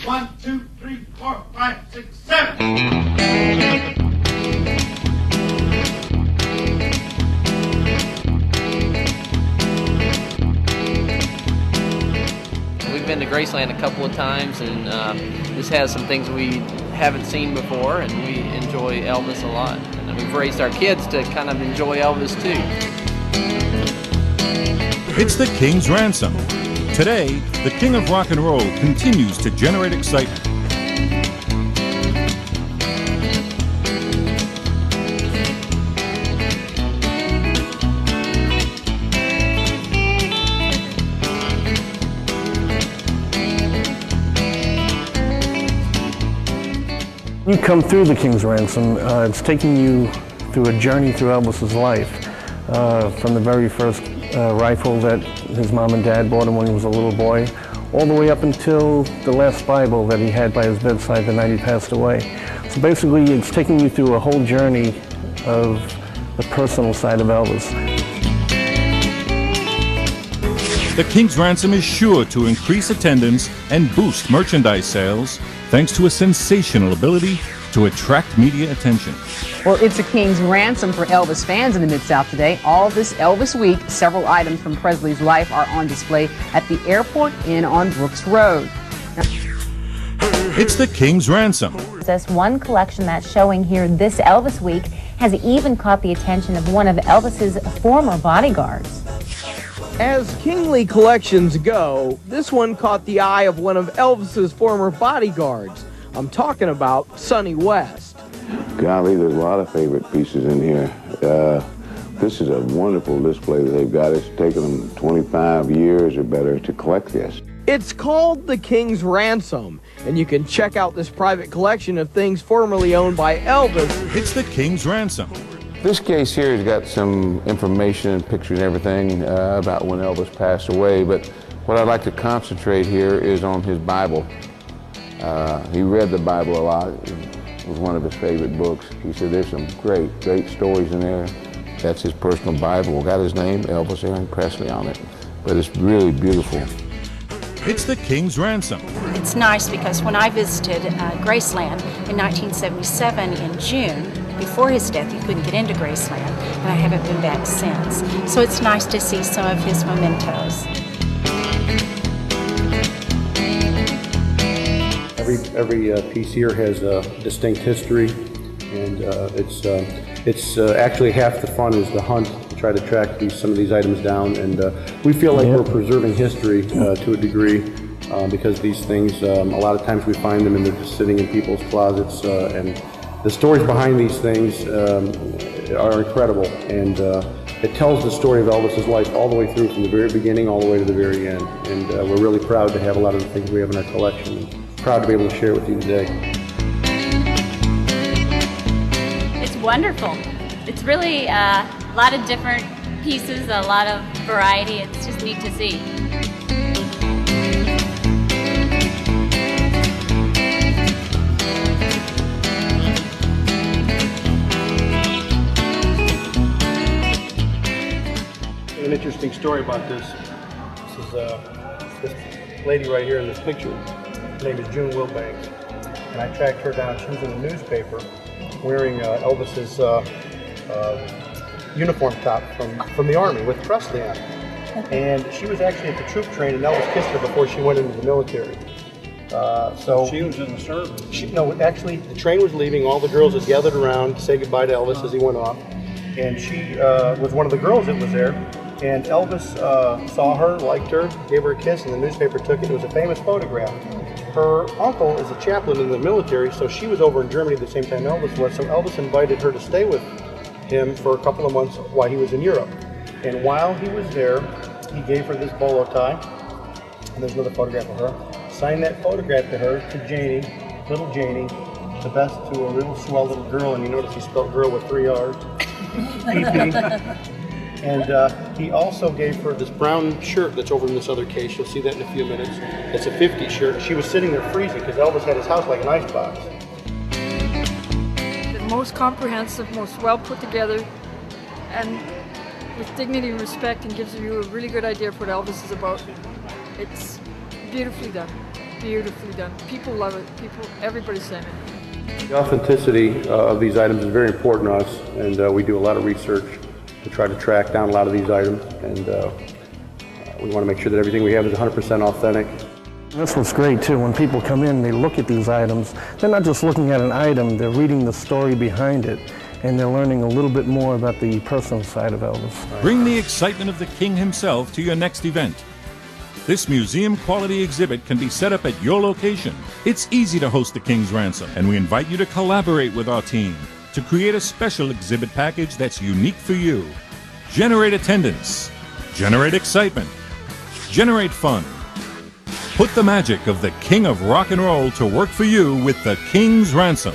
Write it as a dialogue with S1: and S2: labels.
S1: 1, 2, 3, 4, 5, 6, 7.
S2: We've been to Graceland a couple of times, and this has some things we haven't seen before, and we enjoy Elvis a lot. And we've raised our kids to kind of enjoy Elvis too.
S3: It's the King's Ransom. Today, the King of Rock and Roll continues to generate excitement.
S4: You come through the King's Ransom, it's taking you through a journey through Elvis's life, from the very first rifle that his mom and dad bought him when he was a little boy, all the way up until the last Bible that he had by his bedside the night he passed away. So basically it's taking you through a whole journey of the personal side of Elvis.
S3: The King's Ransom is sure to increase attendance and boost merchandise sales thanks to a sensational ability to attract media attention.
S5: Well, it's a King's Ransom for Elvis fans in the Mid-South today. All this Elvis week, several items from Prissill's life are on display at the Airport Inn on Brooks Road.
S3: It's the King's Ransom.
S6: This one collection that's showing here this Elvis week has even caught the attention of one of Elvis's former bodyguards.
S7: As kingly collections go, this one caught the eye of one of Elvis's former bodyguards. I'm talking about Sonny West.
S8: Golly, there's a lot of favorite pieces in here. This is a wonderful display that they've got. It's taken them 25 years or better to collect this.
S7: It's called the King's Ransom, and you can check out this private collection of things formerly owned by Elvis.
S3: It's the King's Ransom.
S8: This case here has got some information and pictures and everything about when Elvis passed away, but what I'd like to concentrate here is on his Bible. He read the Bible a lot. It was one of his favorite books. He said there's some great stories in there. That's his personal Bible. Got his name, Elvis Aaron Prissily, on it, but it's really beautiful.
S3: It's the King's Ransom.
S9: It's nice because when I visited Graceland in 1977 in June, before his death, you couldn't get into Graceland, and I haven't been back since. So it's nice to see some of his mementos.
S10: Every piece here has a distinct history, and it's actually half the fun is the hunt to try to track some of these items down, and we feel like we're preserving history to a degree because these things, a lot of times we find them and they're just sitting in people's closets, and the stories behind these things are incredible, and it tells the story of Elvis's life all the way through, from the very beginning all the way to the very end, and we're really proud to have a lot of the things we have in our collection. Proud to be able to share it with you today.
S11: It's wonderful. It's really a lot of different pieces, a lot of variety. It's just neat to see.
S10: An interesting story about this. This is this lady right here in this picture. Her name is June Wilbanks, and I tracked her down. She was in the newspaper wearing Elvis's uniform top from the Army with Prissily on it. And she was actually at the troop train, and Elvis kissed her before she went into the military. So she was in the service? No, actually, the train was leaving. All the girls had gathered around to say goodbye to Elvis as he went off. And she was one of the girls that was there. And Elvis saw her, liked her, gave her a kiss, and the newspaper took it. It was a famous photograph. Her uncle is a chaplain in the military, so she was over in Germany at the same time Elvis was. So Elvis invited her to stay with him for a couple of months while he was in Europe. And while he was there, he gave her this bolo tie. And there's another photograph of her. Signed that photograph to her, to Janie, little Janie, the best to a real swell little girl. And you notice he spelled girl with 3 R's. And he also gave her this brown shirt that's over in this other case. You'll see that in a few minutes. It's a 50 shirt. She was sitting there freezing because Elvis had his house like an icebox.
S12: The most comprehensive, most well put together, and with dignity and respect, and gives you a really good idea of what Elvis is about. It's beautifully done. beautifully done. People love it. Everybody's saying it.
S10: The authenticity of these items is very important to us, and we do a lot of research to try to track down a lot of these items, and we want to make sure that everything we have is 100% authentic.
S4: That's what's great too. When people come in, they look at these items. They're not just looking at an item, they're reading the story behind it, and they're learning a little bit more about the personal side of Elvis.
S3: Bring the excitement of the King himself to your next event. This museum-quality exhibit can be set up at your location. It's easy to host the King's Ransom, and we invite you to collaborate with our team to create a special exhibit package that's unique for you. Generate attendance, generate excitement, generate fun. Put the magic of the King of Rock and Roll to work for you with the King's Ransom.